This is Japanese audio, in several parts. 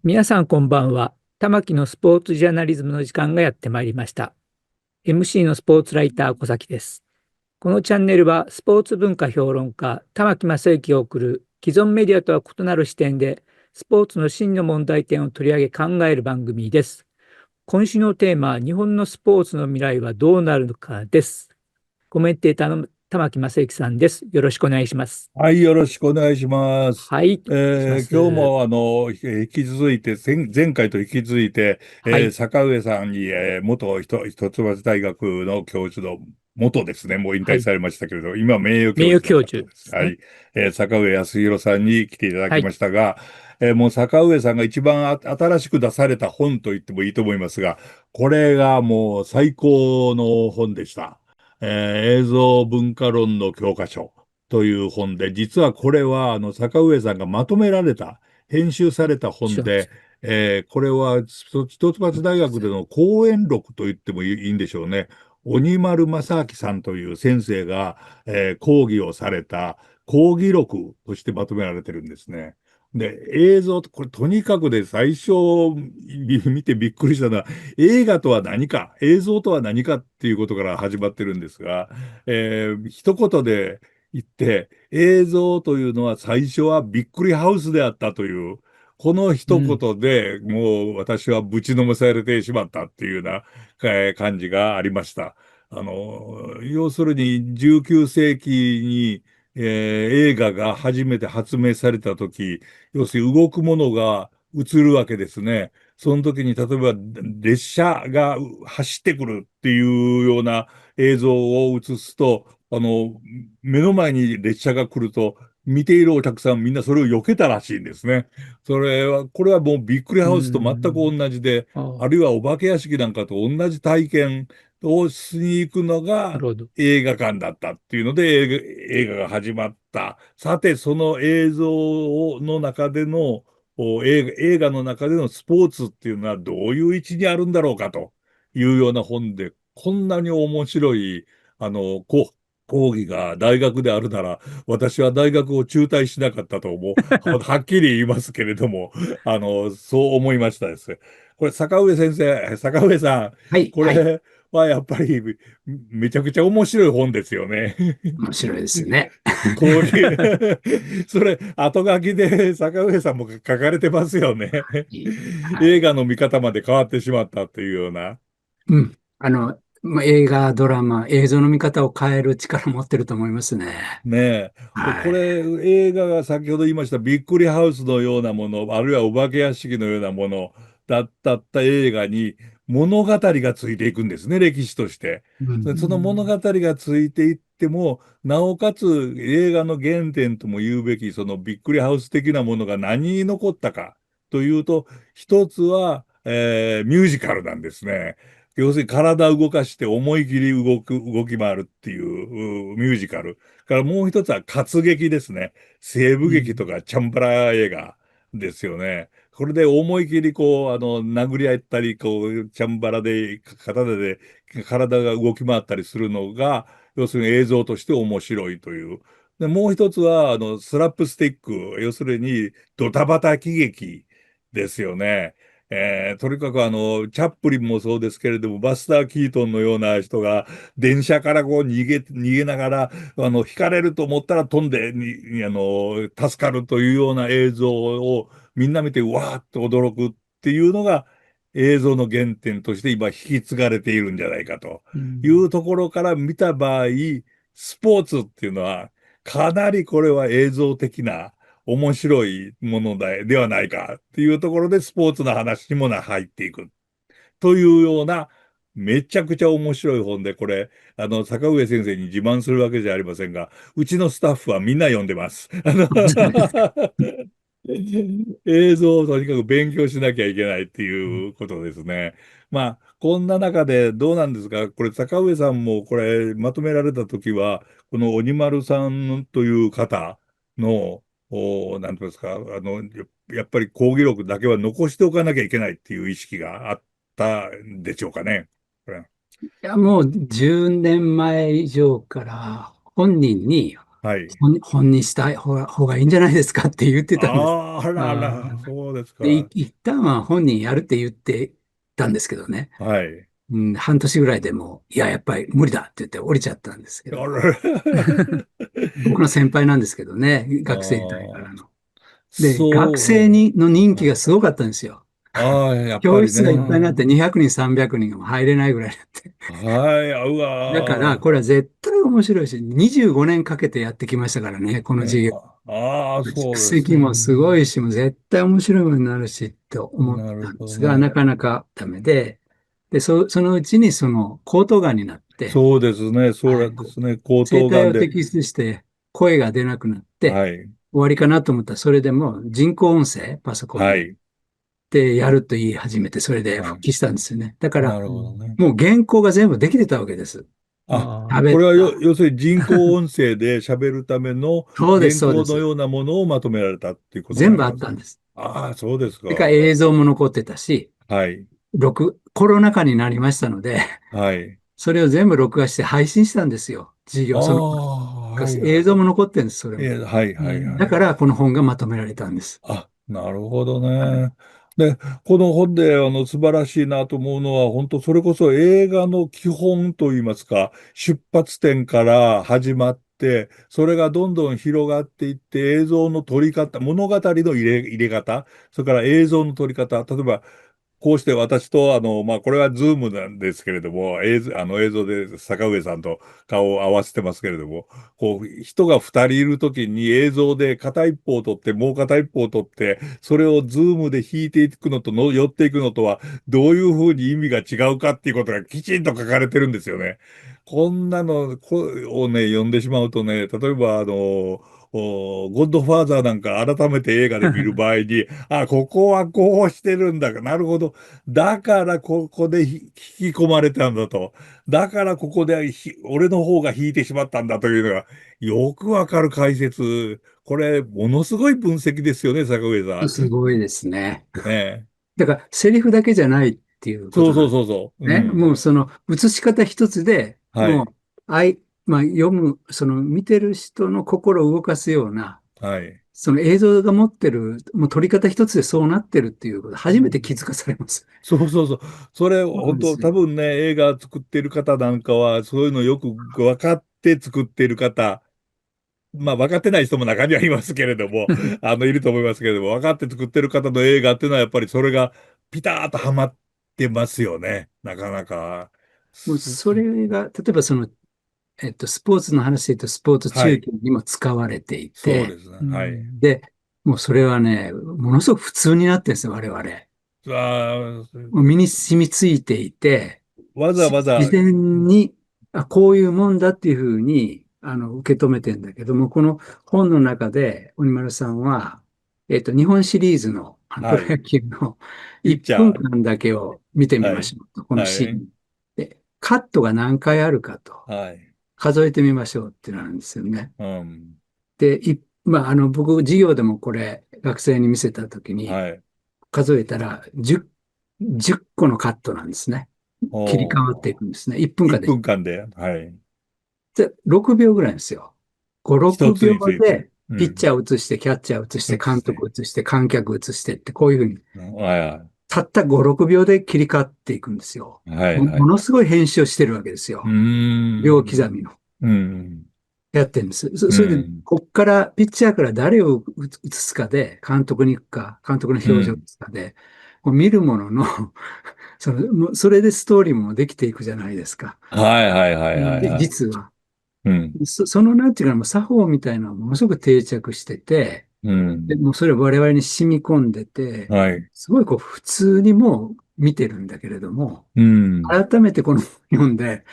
皆さんこんばんは。玉木のスポーツジャーナリズムの時間がやってまいりました。MC のスポーツライター小崎です。このチャンネルはスポーツ文化評論家玉木正之が送る既存メディアとは異なる視点でスポーツの真の問題点を取り上げ考える番組です。今週のテーマは日本のスポーツの未来はどうなるのかです。コメンテーターの玉木正之さんです。よろしくお願いします。はい、よろしくお願いします。はい、お願いしま今日す。も引き続いて、前回と引き続いて、はい、坂上さんに、一橋大学の教授の元ですね、もう引はい、退されましたけれど、今名誉教授の名誉教方です。授ですね。はい。坂上康弘さんに来ていただきまはい、したが、もう坂上さんが一番新しく出された本と言ってもいいと思いますが、これがもう最高の本でした。映像文化論の教科書。という本で、実はこれは、坂上さんがまとめられた、編集された本で、そうです。これは、一橋大学での講演録と言ってもいいんでしょうね。鬼丸正明さんという先生が、講義をされた講義録としてまとめられてるんですね。で、映像と、これとにかくで最初見てびっくりしたのは、映画とは何か、映像とは何かっていうことから始まってるんですが、一言で、言って、映像というのは最初はびっくりハウスであったという、この一うん。言でもう私はぶちのめされてしまったっていうような、感じがありました。要するに19世紀に、映画が初めて発明されたとき、要するに動くものが映るわけですね。その時に例えば列車が走ってくるっていうような映像を映すと、目の前に列車が来ると、見ているお客さんみんなそれを避けたらしいんですね。これはもうびっくりうハウスと全くん。同じで、ああ、あるいはお化け屋敷なんかと同じ体験をしに行くのがなるほど。映画館だったっていうので映画が始まった。さて、その映像の中での、映画の中でのスポーツっていうのはどういう位置にあるんだろうかというような本で、こんなに面白い、あの、こう、講義が大学であるなら、私は大学を中退しなかったと思う。はっきり言いますけれども、そう思いましたです。これ、坂上さん、はい、はい。これはやっぱりめちゃくちゃ面白い本ですよね。面白いですね。講義。それ、後書きで坂上さんも書かれてますよね。はい。映画の見方まで変わってしまったっていうような。うん。映画、ドラマ、映像の見方を変える力を持ってると思いますね。ねえ。はい。これ、映画が先ほど言いましたびっくりハウスのようなもの、あるいはお化け屋敷のようなものだった映画に物語がついていくんですね、歴史として。うその物ん。語がついていっても、なおかつ映画の原点とも言うべき、そのびっくりハウス的なものが何に残ったかというと、一つは、ミュージカルなんですね。要するに体を動かして思い切り動き回るっていうミュージカル。からもう一つは活劇ですね。西部うん。劇とかチャンバラ映画ですよね。これで思い切り殴り合ったり、チャンバラで、刀で体が動き回ったりするのが、要するに映像として面白いという。で、もう一つは、スラップスティック、要するに、ドタバタ喜劇ですよね。とにかくチャップリンもそうですけれども、バスター・キートンのような人が、電車から逃げながら、引かれると思ったら飛んで助かるというような映像をみんな見て、うわーっと驚くっていうのが、映像の原点として今引き継がれているんじゃないかとうん。いうところから見た場合、スポーツっていうのは、かなりこれは映像的な面白いものではないかっていうところでスポーツの話にも入っていくというような、めちゃくちゃ面白い本で、これ、坂上先生に自慢するわけじゃありませんが、うちのスタッフはみんな読んでます。そうですか。映像をとにかく勉強しなきゃいけないっていうことですね。まあ、こんな中でどうなんですか？これ、坂上さんもこれ、まとめられたときは、この鬼丸さんという方の、なんていうんですか、やっぱり講義録だけは残しておかなきゃいけないっていう意識があったんでしょうかね。これ。いや、もう10年前以上から本人に、はい。本にした方がいいんじゃないですかって言ってたんです。ああ、あらああら、そうですで、か。一旦は本人やるって言ってたんですけどね。はい。うん、半年ぐらいでもう、いや、やっぱり無理だって言って降りちゃったんですけど。あらら。僕の先輩なんですけどね、あ学生時代からあ、の。で、学生そう。の人気はい。がすごかったんですよ。ああ、やっぱりね。教室がいっぱいになって200人、300人がもう入れないぐらいになって。はい、うだから、わこれは絶対面白いし、25年かけてやってきましたからね、この授業。そう蓄ですね。積もすごいし、もう絶対面白いものになるし、と思っなるたんですが、ほどね。なかなかダメで、で、そのうちにその、喉頭がんになって、そうですね。そうなはい、んですね。喉声頭がんで。帯を摘出して声が出なくなってはい。終わりかなと思ったら、それでもう人工音声、パソコンで、はい。でやると言い始めて、それではい。復帰したんですよね。だから、なるうん、ほどね。もう原稿が全部できてたわけです。あ、喋これはった。要するに人工音声で喋るためのそうです、原そうです。稿のようなものをまとめられたっていうことが全部あります。あったんです。ああ、そうですそれからか。映像も残ってたし、はい。コロナ禍になりましたので、はい。それを全部録画して配信したんですよ。授あ業、あ、はい映像はも残ってるんです、それい。も。はいはいはい。だから、この本がまとめられたんです。あ、なるほどね。で、この本で素晴らしいなと思うのは、本当それこそ映画の基本といいますか、出発点から始まって、それがどんどん広がっていって、映像の撮り方、物語の入れ方、それから映像の撮り方、例えばこうして私と、まあ、これはズームなんですけれども、映像で坂上さんと顔を合わせてますけれども、こう、人が二人いるときに映像で片一方を撮って、もう片一方を撮って、それをズームで引いていくのと寄っていくのとは、どういうふうに意味が違うかっていうことがきちんと書かれてるんですよね。こんなのをね、読んでしまうとね、例えば、ゴッドファーザーなんか改めて映画で見る場合に、あ、ここはこうしてるんだ。なるほど。だからここで引き込まれたんだと。だからここで俺の方が引いてしまったんだというのがよくわかる解説。これ、ものすごい分析ですよね、坂上さん。すごいですね。ねえ。だから、セリフだけじゃないっていうこそうそうとなんでそうそう。すね。うん。もうその映し方一つでもう、はい。読む、その見てる人の心を動かすような、はい。その映像が持ってる、もう撮り方一つでそうなってるっていうこと、初めて気づかされます。そうそうそう。それ、そうなん本当ですよ。多分ね、映画作ってる方なんかは、そういうのよく分かって作ってる方、まあ分かってない人も中にはいますけれども、いると思いますけれども、分かって作ってる方の映画っていうのはやっぱりそれがピタッとはまってますよね。なかなか。もうそれが、例えばその、スポーツの話で言うと、スポーツはい。中継にも使われていて、そうですね。うはい。んで、もうそれはね、ものすごく普通になってるんですよ、我々。あもう身に染みついていて、わざわざ、自然に、こういうもんだっていうふうに、受け止めてんだけども、この本の中で、鬼丸さんは、日本シリーズの、プはい。ロ野球の1ピッチャー。分間だけを見てみはい。ましょうと、このはい。シーンで、カットが何回あるかとはい。数えてみましょうっていうのなんですよね。うん。で、僕、授業でもこれ、学生に見せたときに、はい。数えたら10個のカットなんですね。切り替わっていおくんですね。1分1間で。分間で。はい。6秒ぐらいですよ。5、6一つについて。秒で、ピッチうん。ャー移して、キャッチャー移して、監映して。督移して、観客移してって、こういうふうに、はいはい。たった5、6秒で切り替わっていくんですよ。もはいはい。のすごい編集をしてるわけですうーよ。秒刻ん。みの。うん。やってるんです。うそれで、ん。こっから、ピッチャーから誰を移すかで、監督に行くか、監督の表情を移うん。すかで、こう見るもののそれでストーリーもできていくじゃないですか。はいはいはいはいで、はい。実は。うん。その、なんていうかな、もう作法みたいなのがものすごく定着してて、うで、ん。もうそれを我々に染み込んでて、はい。すごいこう普通にもう見てるんだけれども、うん。改めてこの読んで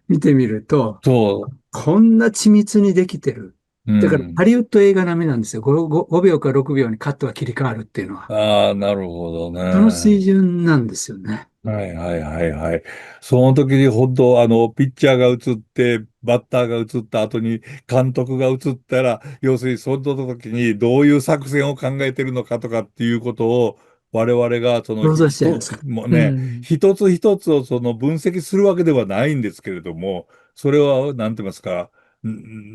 見てみると、そこんな緻密にできてる。う。うだからハん。リウッド映画並みなんですよ。5秒か6秒にカットが切り替わるっていうのは。ああ、なるほどその水ね。準なんですよね。はいはいはいはい。その時に本当、ピッチャーが映って、バッターが映った後に監督が映ったら、要するにその時にどういう作戦を考えてるのかとかっていうことを、我々がその想像しちゃいますか。もううね、ん。一つ一つをその分析するわけではないんですけれども、それは、なんて言いますか、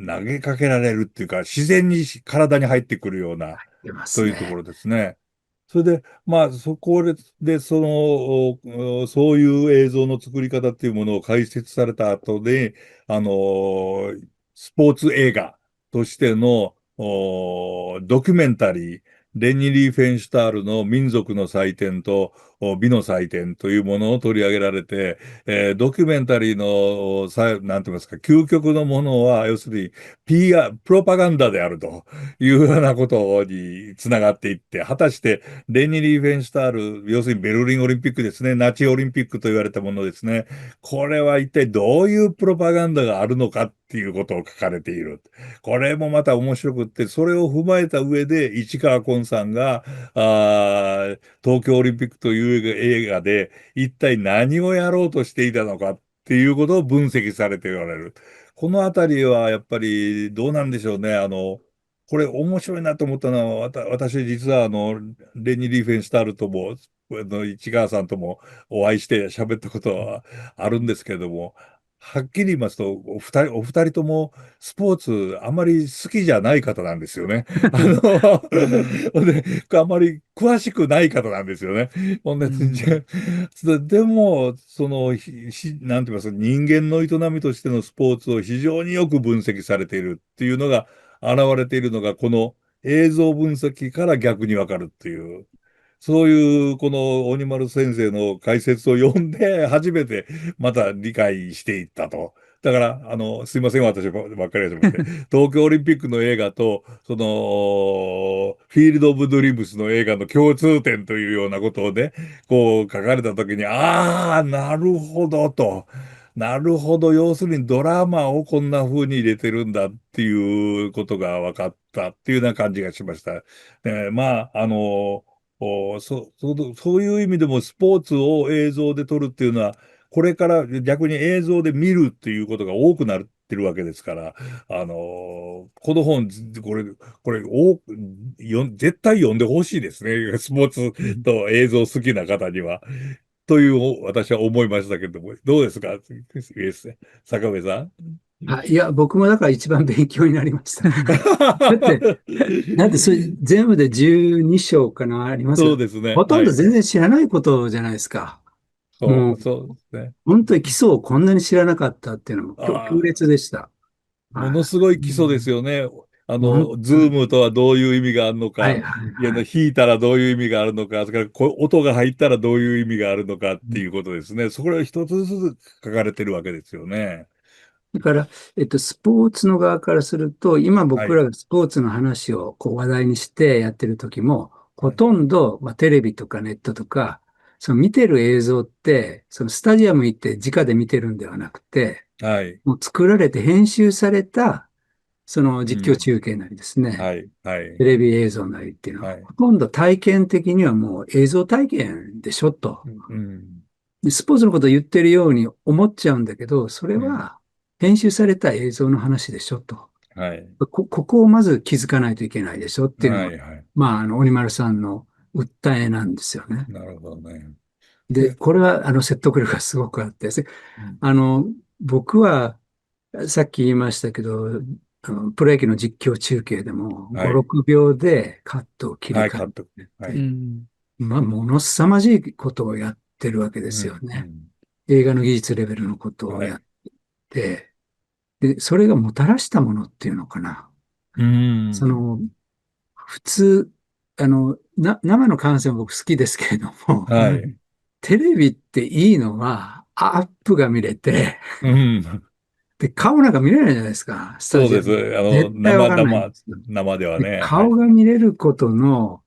投げかけられるっていうか、自然に体に入ってくるような、出ますね。というところですね。それで、まあ、そこで、そういう映像の作り方っていうものを解説された後で、スポーツ映画としての、ドキュメンタリー、レニ・リーフェンシュタールの民族の祭典と美の祭典というものを取り上げられて、ドキュメンタリーの、なんて言いますか、究極のものは、要するに、プロパガンダであるというようなことにつながっていって、果たして、レニ・リーフェンシュタール、要するにベルリンオリンピックですね、ナチオリンピックと言われたものですね。これは一体どういうプロパガンダがあるのかっていうことを書かれている。これもまた面白くって、それを踏まえた上で、市川崑さんが、東京オリンピックという映画で、一体何をやろうとしていたのかっていうことを分析されておられる。このあたりはやっぱりどうなんでしょうね。これ面白いなと思ったのは、私実はレニー・リーフェンシュタールとも、市川さんともお会いして喋ったことはあるんですけれども、はっきり言いますと、お二人ともスポーツあまり好きじゃない方なんですよね。で、あまり詳しくない方なんですよね。ほんで、うん。でも、なんて言いますか、人間の営みとしてのスポーツを非常によく分析されているっていうのが、現れているのが、この映像分析から逆にわかるっていう。そういう、この鬼丸先生の解説を読んで、初めてまた理解していったと。だから、すいません、私ばっかりやってまして。東京オリンピックの映画と、フィールド・オブ・ドリームスの映画の共通点というようなことをね、こう書かれたときに、ああ、なるほどと。なるほど。要するにドラマをこんな風に入れてるんだっていうことが分かったっていうような感じがしました。まあ、そういう意味でもスポーツを映像で撮るっていうのは、これから逆に映像で見るっていうことが多くなってるわけですから、この本、これ、絶対読んでほしいですね。スポーツと映像好きな方には。という私は思いましたけども、どうですか、坂部さん。いや、僕もだから一番勉強になりました。だってそれ全部で12章かな、ありますけど、そうですね。ほとんはい。ど全然知らないことじゃないですか。もう、そうですね。本当に基礎をこんなに知らなかったっていうのも強あ烈でした。ものはすごい基礎ですうん。よね。い。本ズ当に。ームとはどういう意味があるのか、はいはいいや、はい。弾いたらどういう意味があるのか、それから音が入ったらどういう意味があるのかっていうことですね。それを一つずつ書かれてるわけですよね。だから、スポーツの側からすると、今はい。僕らがスポーツの話をこう話題にしてやってる時も、ほはい。とんど、テレビとかネットとか、その見てる映像って、そのスタジアム行って直で見てるんではなくて、はい。もう作られて編集された、その実況うん。中継なりですね、はい。はい。テレビ映像なりっていうのは、はい。ほとんど体験的にはもう映像体験でしょと。うん。でスポーツのことを言ってるように思っちゃうんだけど、それうん。は編集された映像の話でしょと。はい。ここをまず気づかないといけないでしょっていうのが、はい。はい。鬼丸さんの訴えなんですよね。なるほどね。で、で、これは説得力がすごくあって、うん。あの、僕はさっき言いましたけど、プロ野球の実況中継でも5、はい。6秒でカットを切りはい。替カット。えはい。て、うん。ものすさまじいことをやってるわけでうん。うすよね。ん。映画の技術レベルのことをはい。やって、で、それがもたらしたものっていうのかな。うん。その、普通、生の観戦も僕好きですけれども、はい。テレビっていいのは、アップが見れて、うん。で、顔なんか見れないじゃないですか、スタそうです。ジアム。絶対わかんないんですよ。生ではで、ね。はい。顔が見れることの、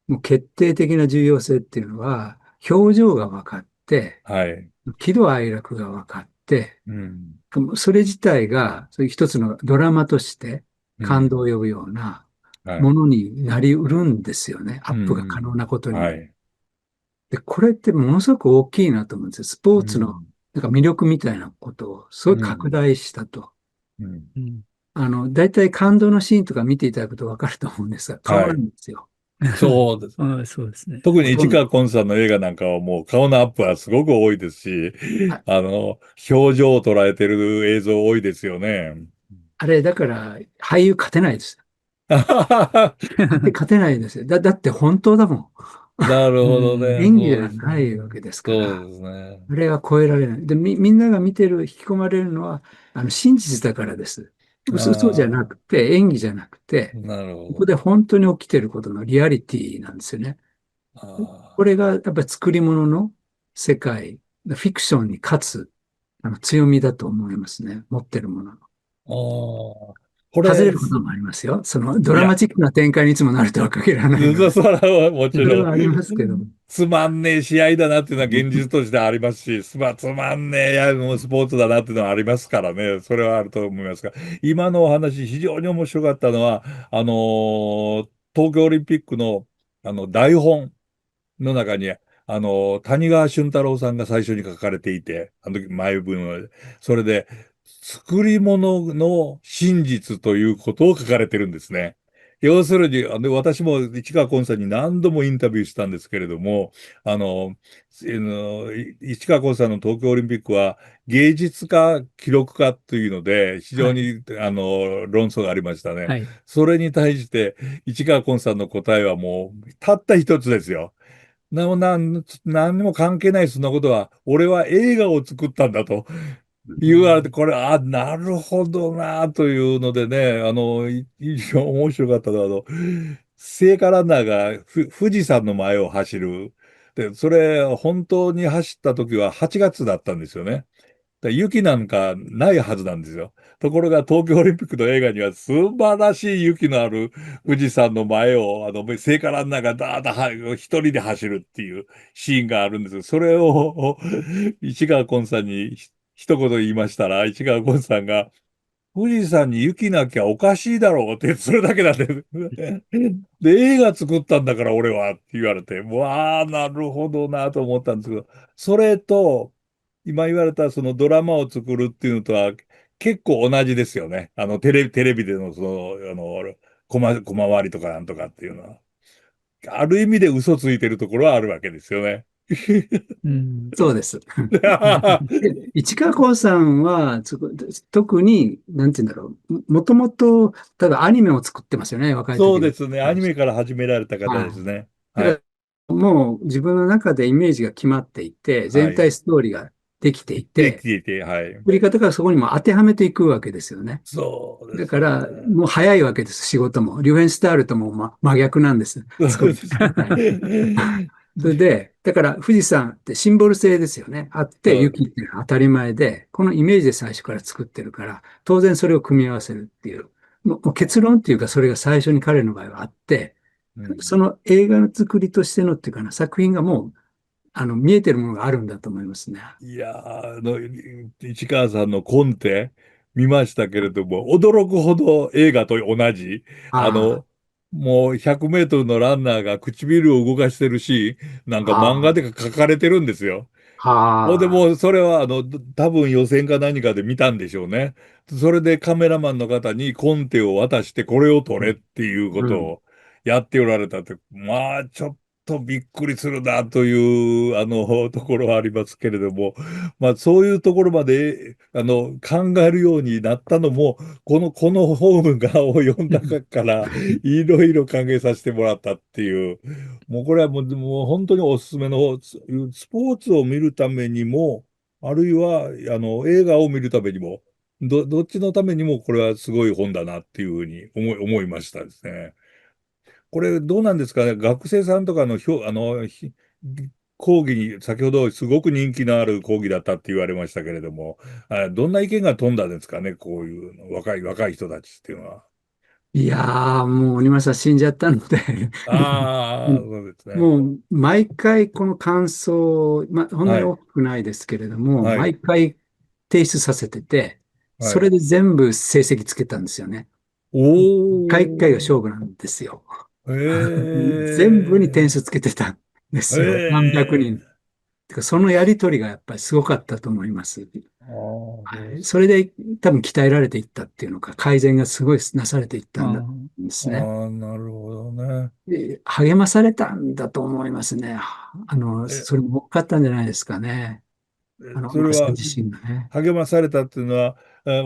もう決定的な重要性っていうのは、表情が分かって、はい。喜怒哀楽が分かって、うん。それ自体が、そういう一つのドラマとしてうん。感動を呼ぶようなはい。ものになりうるんですよね。アうップが可能ん。なことに。はい。で、これってものすごく大きいなと思うんですよ。スポーツのうん。なんか魅力みたいなことをすごい拡うん。大したと。うん。うん。大体感動のシーンとか見ていただくとわかると思うんですが、顔なはい。んですよ。そうです。ああ、そうですね。特にほとんど。市川崑さんの映画なんかはもう顔のアップはすごく多いですし、はい。表情を捉えてる映像多いですよね。あれ、だから、俳優勝てないです。勝てないですよ。だって本当だもん。なるうほどね。演技じそうですね。ゃないわけですから。そうですね。あれは超えられない。で、みんなが見てる、引き込まれるのは、真実だからです。嘘じゃなあくて、演技じゃなくあ、て、なるほど。ここで本当に起きてることのリアリティなんですよね。こあれがやっぱり作り物の世界、フィクションに勝つ強みだと思いますね。持ってるものの。あ、ああ。これ、外れることもありますよ。そのドいや、ラマチックな展開にいつもなるとは限らないので。それはもちろん、それはありますけど。つまんねえ試合だなっていうのは現実としてありますし、つまんねえもうスポーツだなっていうのはありますからね。それはあると思いますが、今のお話、非常に面白かったのは、東京オリンピックの、台本の中に、谷川俊太郎さんが最初に書かれていて、あの時前文を、それで、作り物の真実ということを書かれてるんですね。要するに、私も市川崑さんに何度もインタビューしたんですけれども、市川崑さんの東京オリンピックは芸術家、記録家というので、非常はい。に、論争がありましたね。はい。それに対して、市川崑さんの答えはもう、たった一つですよ。何にも関係ない、そんなことは、俺は映画を作ったんだと言われて、これ、なるほどな、というのでね、面白かったのは、聖火ランナーが富士山の前を走る。で、それ、本当に走った時は8月だったんですよね。雪なんかないはずなんですよ。ところが東京オリンピックの映画には素晴らしい雪のある富士山の前を、聖火ランナーがダーッと一人で走るっていうシーンがあるんですよ。それを市川崑さんに一言言いましたら、市川崑さんが、富士山に雪なきゃおかしいだろうって、それだけなんです。で、映画作ったんだから俺はって言われて、わあ、なるほどなと思ったんですけど、それと、今言われたそのドラマを作るっていうのとは結構同じですよね。テレビでの小回りとかなんとかっていうのは。ある意味で嘘ついてるところはあるわけですよね。うん。そうです。で市川崑さんは、特に、なんて言うんだろう。もともと、例えばアニメを作ってますよね、若い時に。そうですね。アニメから始められた方ですはい。ね。だかはい。ら、もう自分の中でイメージが決まっていて、はい。全体ストーリーができていできて、ていて、はい。作り方からそこにも当てはめていくわけですよね。そうですね。だから、もう早いわけです、仕事も。リューヘンスタールとも真逆なんです。作る。そうですね。それで、だから富士山ってシンボル性ですよね。あっそてう。雪っていうのは当たり前で、このイメージで最初から作ってるから、当然それを組み合わせるっていう。もう結論っていうか、それが最初に彼の場合はあって、うん。その映画の作りとしてのっていうかな、作品がもう、見えてるものがあるんだと思いますね。いや市川さんのコンテ見ましたけれども、驚くほど映画と同じ。ああの、もう100メートルのランナーが唇を動かしてるシーン、なんか漫画あ、で書かれてるんですよ。であも、それは、多分予選か何かで見たんでしょうね。それでカメラマンの方にコンテを渡して、これを撮れっていうこうん。とをやっておられたって、まあ、ちょっとびっくりするなという、ところはありますけれども、まあ、そういうところまで、考えるようになったのも、この本を読んだから、いろいろ考えさせてもらったっていう、もうこれはもう本当におすすめのスポーツを見るためにも、あるいは映画を見るためにも、どっちのためにもこれはすごい本だなっていうふうに思いましたですね。これどうなんですかね。学生さんとかの講義に、先ほどすごく人気のある講義だったって言われましたけれども、どんな意見が飛んだんですかね。こういうの若い人たちっていうのは。いやー、もう鬼正さん死んじゃったのでああ、そうですね。もう毎回この感想、そんなはい。に大きくないですけれども、はい。毎回提出させてて、はい。それで全部成績つけたんですよね。一回一回が勝おー。負なんですよ。全部に点数つえけてたんでえすよ。何百人。ええてかそのやりとりがやっぱりすごかったと思います。ああ、そうはい、です。それで多分鍛えられていったっていうのか、改善がすごいなされていったんだと思あうんですね。ああ、なるほどね。で励まされたんだと思いますね。え、それも大きかったんじゃないですかね。それは小野さん自身がね。励まされたっていうのは、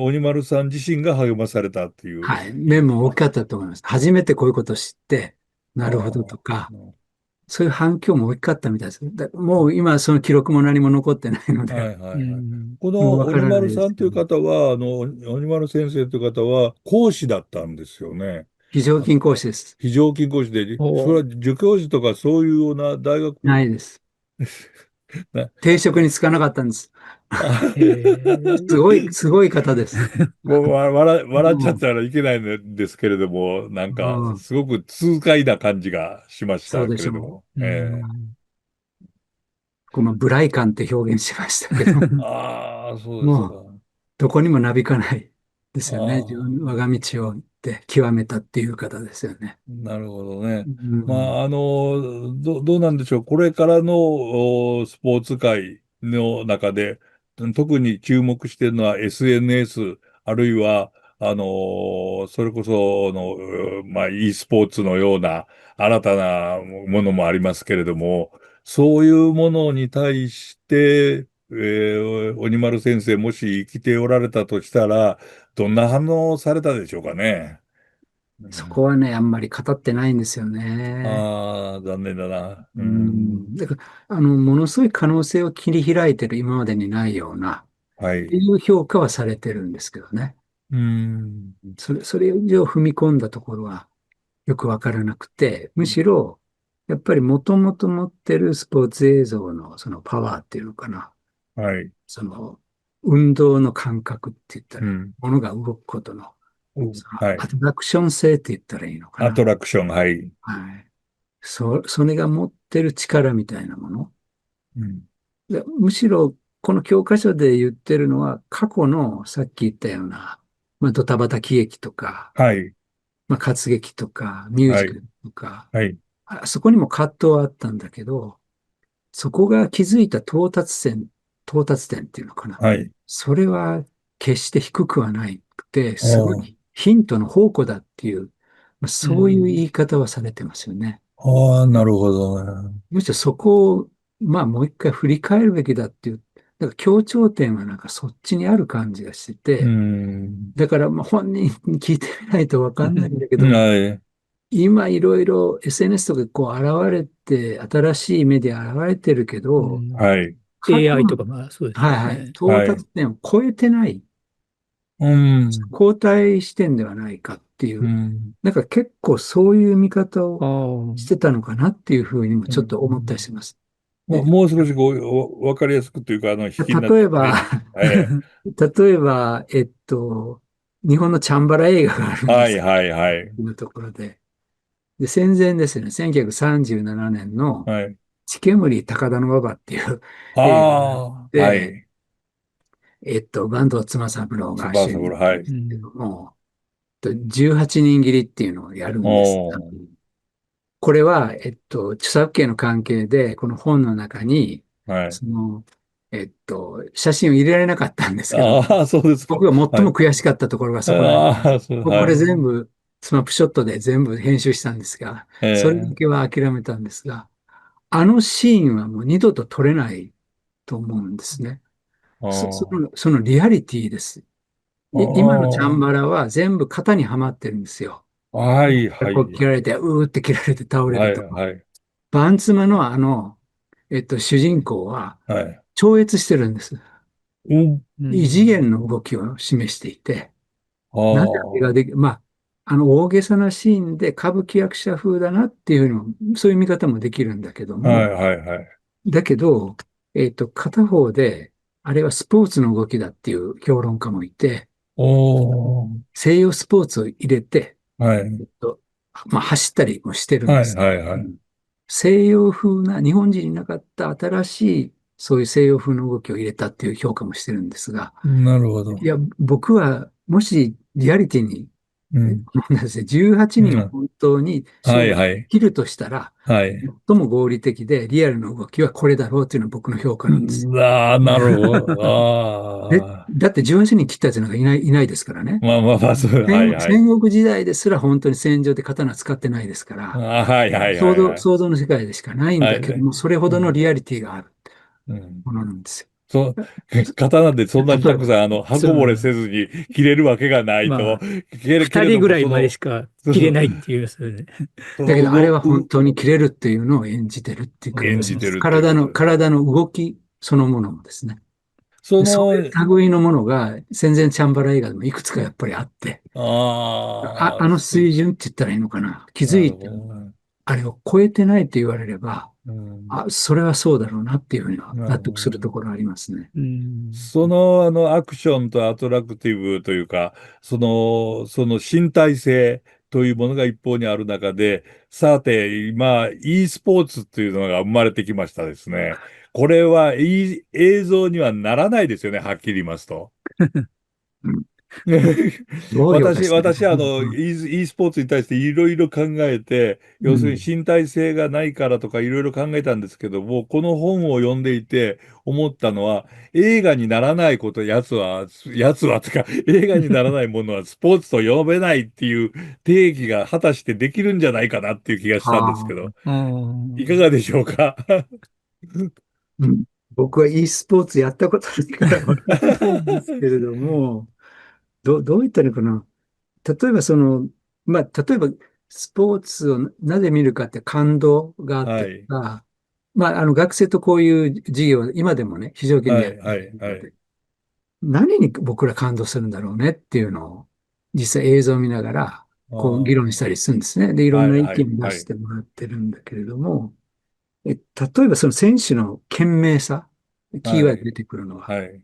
鬼丸さん自身が励まされたっていう。はい。面も大きかったと思います。初めてこういうことを知って、あなるほどとあ、か、そういう反響も大きかったみたいです。もう今その記録も何も残ってないので、はいはういはい。ん。こもうの鬼わからない丸さんというですけど、方は、鬼丸先生という方は講師だったんですよね。非常勤講師です。非常勤講師で、それおー。は助教授とかそういうような大学、ないです。な、定職に就かなかったんです。へえ。すごい方です。もう笑っちゃっもたらいけないんですけれども、なんう、か、うん、すごく痛快な感じがしましそうたでしょけれども。うん。う。ブライ感って表現しましたけど、ああ、そうですか。もう、どこにもなびかないですよね。自ああ。分、我が道を行って極めたっていう方ですよね。なるほどね。うん、まあ、どうなんでしょう。これからのスポーツ界の中で、特に注目しているのは SNS、あるいは、それこそまあ、e スポーツのような新たなものもありますけれども、そういうものに対して、鬼丸先生、もし生きておられたとしたら、どんな反応をされたでしょうかね。うん。そこはね、あんまり語ってないんですよね。ああ、残念だな。ううん。ん、だから、ものすごい可能性を切り開いてる今までにないような、っていはい。う評価はされてるんですけどね。うん。それ以上踏み込んだところはよくわからなくて、むしろ、やっぱりもともと持ってるスポーツ映像のそのパワーっていうのかな。はい。その運動の感覚って言ったらいい、うん。ものが動くことの、そのはい。アトラクション性って言ったらいいのかアトな。ラクション、はい。はい。それが持ってる力みたいなもの。うん。でむしろ、この教科書で言ってるのは、過去のさっき言ったような、ドタバタ喜劇とか、はい。活劇とか、ミューはい。ジカルとか、はい。そこにも葛藤はあったんだけど、そこが築いた到達点っていうのかな。はい。それは決して低くはないくて、おー。すごいヒントの宝庫だっていう、うそういう言ん。い方はされてますよね。ああ、なるほどね。むしろそこを、もう一回振り返るべきだっていう、だから強調点はなんかそっちにある感じがしてうて、ん。だから本人に聞いてみないとわかんないんだけども、はい。今いろいろ SNS とかこう現れて、新しいメディア現れてるけど、うん。はい。過去 AI との、かもそうですはいはい、よね。到はい。達点を超えてない、うん。後退視点ではないかっていうう、ん。なんか結構そういう見方あをしあ。てたのかなっていうふうにもうん。ちょっと思ったりします。もう、で、もう少しこう、わかりやすくというか、引きになって例えば、くれる。はい。例えば、日本のチャンバラ映画があるんです。はい、はい、はい。いうところで。で、戦前ですね、1937年のはい。血煙高田馬場っていう映画があっああ、はて、い。坂東妻三郎が主演翼ブル、はい。なんですけどうん。も、18人切りっていうのをやるんです。おー、これは、著作権の関係で、この本の中に、はい。その、写真を入れられなかったんですけど、ああ、そうですか。僕が最もはい。悔しかったところがそこなんです。ああ、そう、これはい。全部、スマップショットで全部編集したんですが、それだええ、けは諦めたんですが、あのシーンはもう二度と撮れないと思うんですね。ああ、そのリアリティです。今のチャンバラは全部型にはまってるんですよ。はい、はこう切い。られて、うーって切られて倒れはい、るとか。はい。バンツマの主人公ははい。超越してるんです。うん。う異次ん。元の動きを示していて、あなぜあれがあ、でき、大げさなシーンで歌舞伎役者風だなっていうのも、そういう見方もできるんだけどはい、も、はい、はい。だけど、片方で、あれはスポーツの動きだっていう評論家もいて、おー、西洋スポーツを入れて、はい。えっと、走ったりもしてるんはい、です。はい、はい。うん、西洋風な、日本人になかった新しい、そういう西洋風の動きを入れたっていう評価もしてるんですが、なるほど。いや、僕は、もしリアリティに、うん。このですね、18人をうん。本当にはい、生涯はい。切るとしたら、はい。最も合理的でリアルな動きはこれだろうというのは僕の評価なんです。ああ、なるほど。ああ。だって18人切ったやつなんかいないですからね。まあまあまあ、そう、はい、はい。戦国時代ですら本当に戦場で刀使ってないですかあら、あ、はい、はい、はい、はい。想像の世界でしかないんはいね。だけども、それほうん。どのリアリティがあるうん。ものなんですよ。そう、刀でそんなにたくさん、刃そう、こぼれせずに切れるわけがないと、まあ、けれ二人ぐども、らいまでしか切れないっていう、それで。だけど、あれは本う当に切れるっていうのを演じてるっていう感じがします。演じてるっていうことです。体の動きそのものもですね。そでそうの、いう類のものが戦前チャンバラ映画でもいくつかやっぱりあって、ああ、あの水準って言ったらいいのかな。気づなるいて、ほどね。あれを超えてないと言われれば、うん、あ、それはそうだろうなっていうふうにはなるほ納得するとど。ころありますね。うん。その、アクションとアトラクティブというか、その身体性というものが一方にある中で、さて、今、e スポーツっていうのが生まれてきましたですね。これは、映像にはならないですよね、はっきり言いますと。うん、どう評価してるか。私、e スポーツに対していろいろ考えて、要するにうん。身体性がないからとかいろいろ考えたんですけども、この本を読んでいて思ったのは、映画にならないこと、やつは、とか、映画にならないものはスポーツと呼べないっていう定義が果たしてできるんじゃないかなっていう気がしたんですけど、はあ。ういかん。がでしょうか？ うん、僕は e スポーツやったことないからわからないんですけれども、どう言ったらいいかな。例えば例えばスポーツをなぜ見るかって感動があってとはい、か、学生とこういう授業、今でもね、非常勤ではい、やってはい、はい。るので、何に僕ら感動するんだろうねっていうのを、実際映像を見ながら、あこう議論したーりするんですね。で、いろんはい、な意はい、見出はい、してもらってるんだけれども、例えばその選手の懸命さ、キーワード出はい、てくるのは、はい、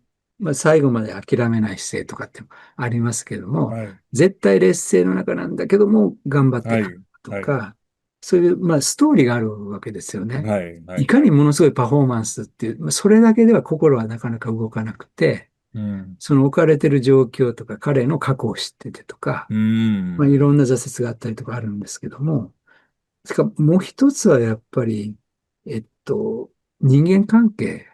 最後まで諦めない姿勢とかってありますけども、はい、絶対劣勢の中なんだけども、頑張ってたはい、はい、とか、そういう、ストーリーがあるわけですよね。はい、はい。いかにものすごいパフォーマンスっていう、それだけでは心はなかなか動かなくて、うん、その置かれてる状況とか、彼の過去を知っててとか、うん、いろんな挫折があったりとかあるんですけども、しかももう一つはやっぱり、人間関係、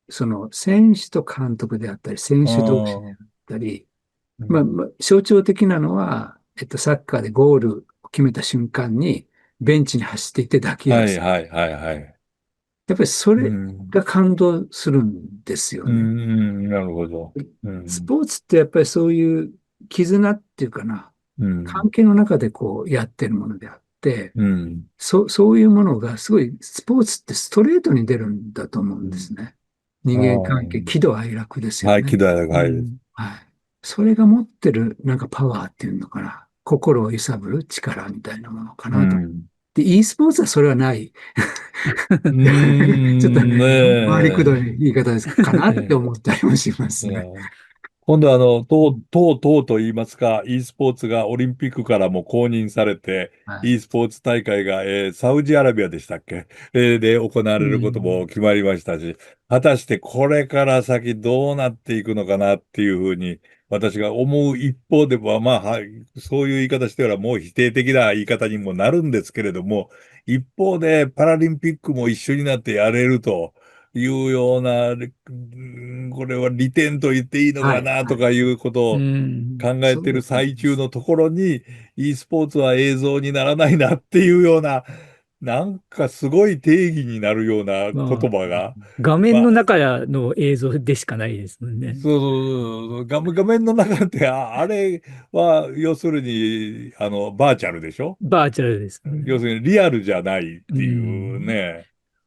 その選手と監督であったり、選あ手同士でああ、ったり、うん、象徴的なのは、サッカーでゴールを決めた瞬間に、ベンチに走っていって抱き合はい、う。はい、はい、はい。やっぱりそうれん、が感動するんですようね。ん、なるほど。うスん、ポーツってやっぱりそういう絆っていうかな、うん、関係の中でこうやってるものであって、うん、そういうものがすごい、スポーツってストレートに出るんだと思うんですうん。ね。あ人間関係、あ、喜怒哀楽ですよはい、ね。喜怒哀楽、はい。うん。はい。それが持ってるなんかパワーっていうのかな。心を揺さぶる力みたいなものかうなと。ん。で、e スポーツはそれはない。うーちょっとん、ね回りくどえ。い言い方ですかなってえ思ったりもしますね。え今度とうと言いますか、e スポーツがオリンピックからも公認されて、はい。e スポーツ大会が、サウジアラビアでしたっけ、で行わうれることん。も決まりましたし、果たしてこれから先どうなっていくのかなっていうふうに、私が思う一方では、はい、そういう言い方してはもう否定的な言い方にもなるんですけれども、一方でパラリンピックも一緒になってやれると。いうような、これは利点と言っていいのはい。かなはい。とかいうことうをん。考えそうだていると思います。最中のところに、e スポーツは映像にならないなっていうような、なんかすごい定義になるような言まあ、葉が、画面のまあ、中の映像でしかないですもんね。画面の中ってあれは、要するに、バーチャルでしょ？バーチャルですもんね。要するにリアルじゃないっうていうん。ね。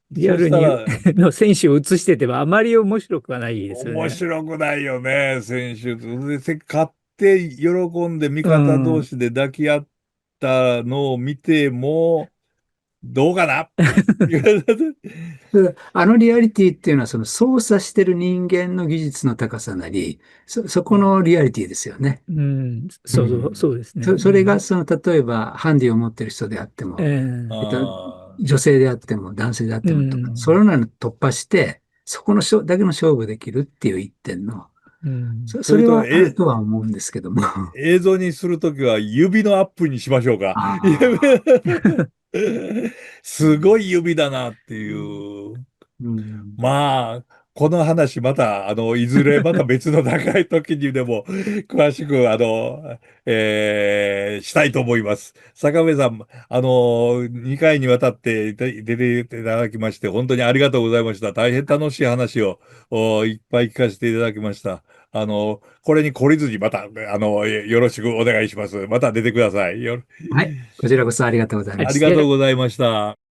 そうしリアルに たら、の選手を映しててもあまり面白くはないですよ面ね。白くないよね、選手。で、勝って喜んで味う方同ん。士で抱き合ったのを見ても、どうかな？あのリアリティっていうのは、その操作してる人間の技術の高さなり、そこのリアリティですよね。うん。うん。そうですね。それが、うん。例えば、ハンディを持ってる人であってえも、えっと、あ女性であっても、男性であっうてもとか、そん。れらの突破して、そこのだけの勝負できるっていう一点の、うん。それそれと、はあるとは思うんですけども。映像にするときは指のアップにしましょうか。ああ、すごい指だなっていう。うん、まあ、この話また、いずれまた別の高い時にでも、詳しく、したいと思います。坂上さん、2回にわたって出ていただきまして、本当にありがとうございました。大変楽しい話を、いっぱい聞かせていただきました。これに懲りずにまた、よろしくお願いします。また出てください。はい。こちらこそありがとうございまありす。がとうございました。